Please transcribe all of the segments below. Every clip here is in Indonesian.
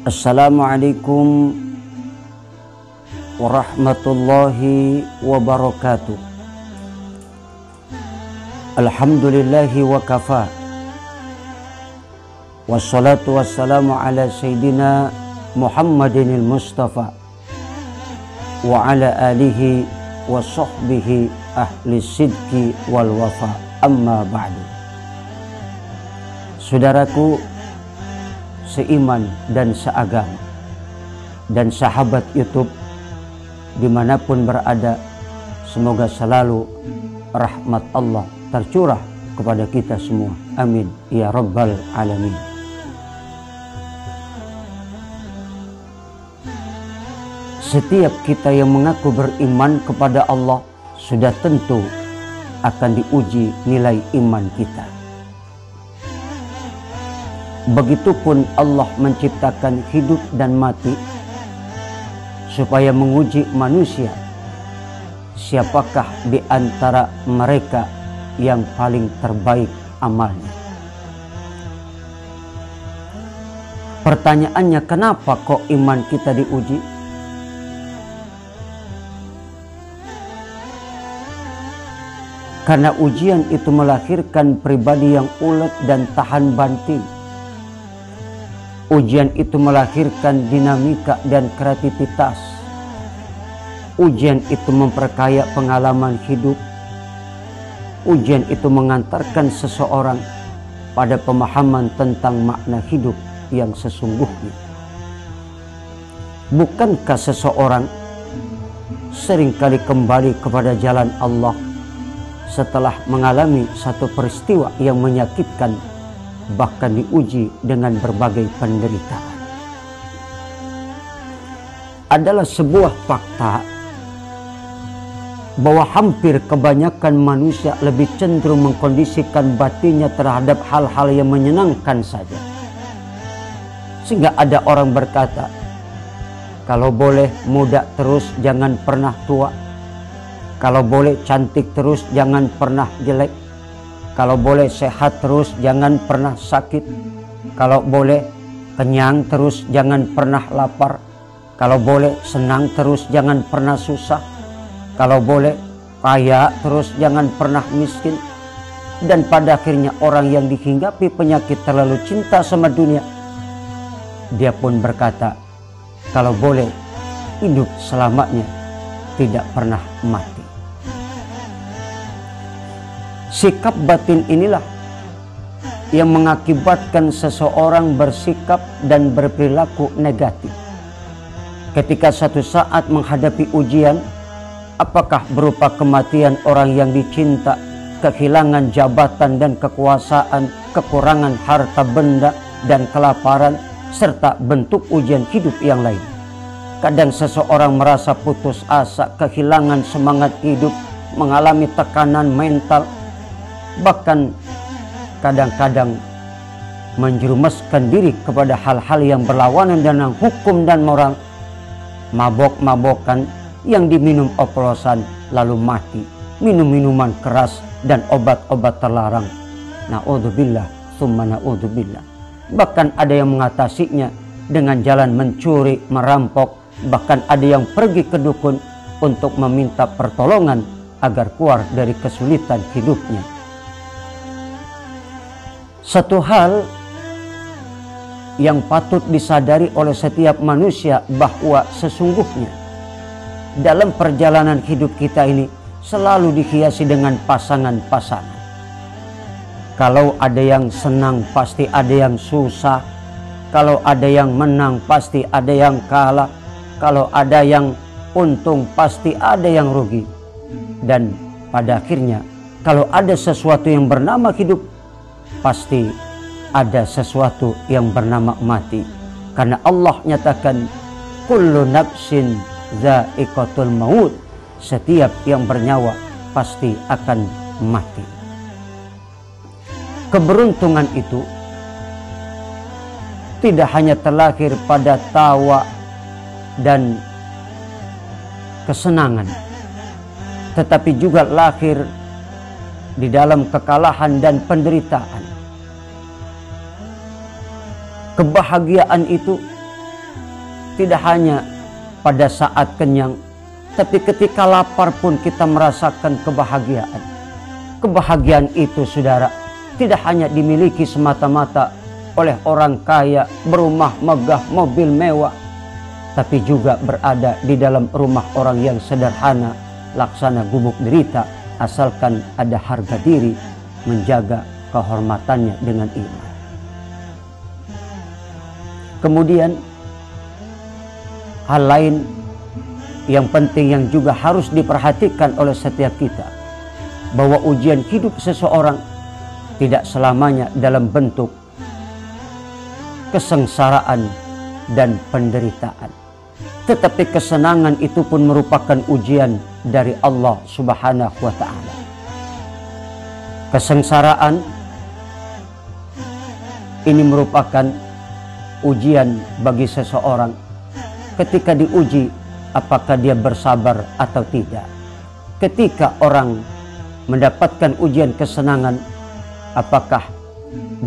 Assalamualaikum warahmatullahi wabarakatuh. Alhamdulillahi wa kafa. Wassalatu wassalamu ala sayyidina Muhammadinil Mustafa wa ala alihi wa sahbihi ahli sidki wal wafa. Amma ba'du. Saudaraku seiman dan seagama dan sahabat YouTube dimanapun berada, semoga selalu rahmat Allah tercurah kepada kita semua. Amin ya rabbal alamin. Setiap kita yang mengaku beriman kepada Allah sudah tentu akan diuji nilai iman kita. Begitupun Allah menciptakan hidup dan mati supaya menguji manusia, siapakah di antara mereka yang paling terbaik amalnya. Pertanyaannya, kenapa kok iman kita diuji? Karena ujian itu melahirkan pribadi yang ulet dan tahan banting. Ujian itu melahirkan dinamika dan kreativitas. Ujian itu memperkaya pengalaman hidup. Ujian itu mengantarkan seseorang pada pemahaman tentang makna hidup yang sesungguhnya. Bukankah seseorang seringkali kembali kepada jalan Allah setelah mengalami satu peristiwa yang menyakitkan, bahkan diuji dengan berbagai penderitaan? Adalah sebuah fakta bahwa hampir kebanyakan manusia lebih cenderung mengkondisikan batinnya terhadap hal-hal yang menyenangkan saja. Sehingga ada orang berkata, kalau boleh muda terus jangan pernah tua. Kalau boleh cantik terus jangan pernah jelek. Kalau boleh sehat terus jangan pernah sakit. Kalau boleh kenyang terus jangan pernah lapar. Kalau boleh senang terus jangan pernah susah. Kalau boleh kaya terus jangan pernah miskin. Dan pada akhirnya orang yang dihinggapi penyakit terlalu cinta sama dunia, dia pun berkata, kalau boleh hidup selamanya, tidak pernah mati. Sikap batin inilah yang mengakibatkan seseorang bersikap dan berperilaku negatif. Ketika suatu saat menghadapi ujian, apakah berupa kematian orang yang dicinta, kehilangan jabatan dan kekuasaan, kekurangan harta benda dan kelaparan, serta bentuk ujian hidup yang lain. Kadang seseorang merasa putus asa, kehilangan semangat hidup, mengalami tekanan mental, bahkan kadang-kadang menjerumuskan diri kepada hal-hal yang berlawanan dengan hukum dan moral, mabok-mabokan yang diminum oplosan lalu mati, minum minuman keras dan obat-obat terlarang. Na'udzubillah summa na'udzubillah. Bahkan ada yang mengatasinya dengan jalan mencuri, merampok, bahkan ada yang pergi ke dukun untuk meminta pertolongan agar keluar dari kesulitan hidupnya. Satu hal yang patut disadari oleh setiap manusia bahwa sesungguhnya dalam perjalanan hidup kita ini selalu dihiasi dengan pasangan-pasangan. Kalau ada yang senang pasti ada yang susah. Kalau ada yang menang pasti ada yang kalah. Kalau ada yang untung pasti ada yang rugi. Dan pada akhirnya kalau ada sesuatu yang bernama hidup, pasti ada sesuatu yang bernama mati. Karena Allah nyatakan kullu nafsin dha'iqatul maut, setiap yang bernyawa pasti akan mati. Keberuntungan itu tidak hanya terlahir pada tawa dan kesenangan, tetapi juga lahir di dalam kekalahan dan penderitaan. Kebahagiaan itu tidak hanya pada saat kenyang, tapi ketika lapar pun kita merasakan kebahagiaan. Kebahagiaan itu, saudara, tidak hanya dimiliki semata-mata oleh orang kaya, berumah megah, mobil mewah, tapi juga berada di dalam rumah orang yang sederhana, laksana gumuk derita, asalkan ada harga diri, menjaga kehormatannya dengan iman. Kemudian hal lain yang penting yang juga harus diperhatikan oleh setiap kita, bahwa ujian hidup seseorang tidak selamanya dalam bentuk kesengsaraan dan penderitaan, tetapi kesenangan itu pun merupakan ujian dari Allah Subhanahu wa Ta'ala. Kesengsaraan ini merupakan ujian bagi seseorang ketika diuji apakah dia bersabar atau tidak. Ketika orang mendapatkan ujian kesenangan, apakah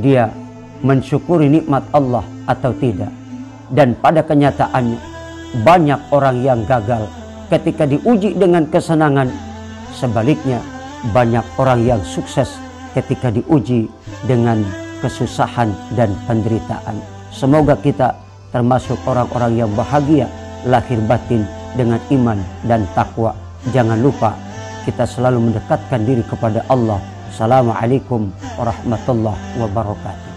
dia mensyukuri nikmat Allah atau tidak. Dan pada kenyataannya banyak orang yang gagal ketika diuji dengan kesenangan. Sebaliknya banyak orang yang sukses ketika diuji dengan kesusahan dan penderitaan. Semoga kita termasuk orang-orang yang bahagia lahir batin dengan iman dan takwa. Jangan lupa kita selalu mendekatkan diri kepada Allah. Assalamualaikum warahmatullahi wabarakatuh.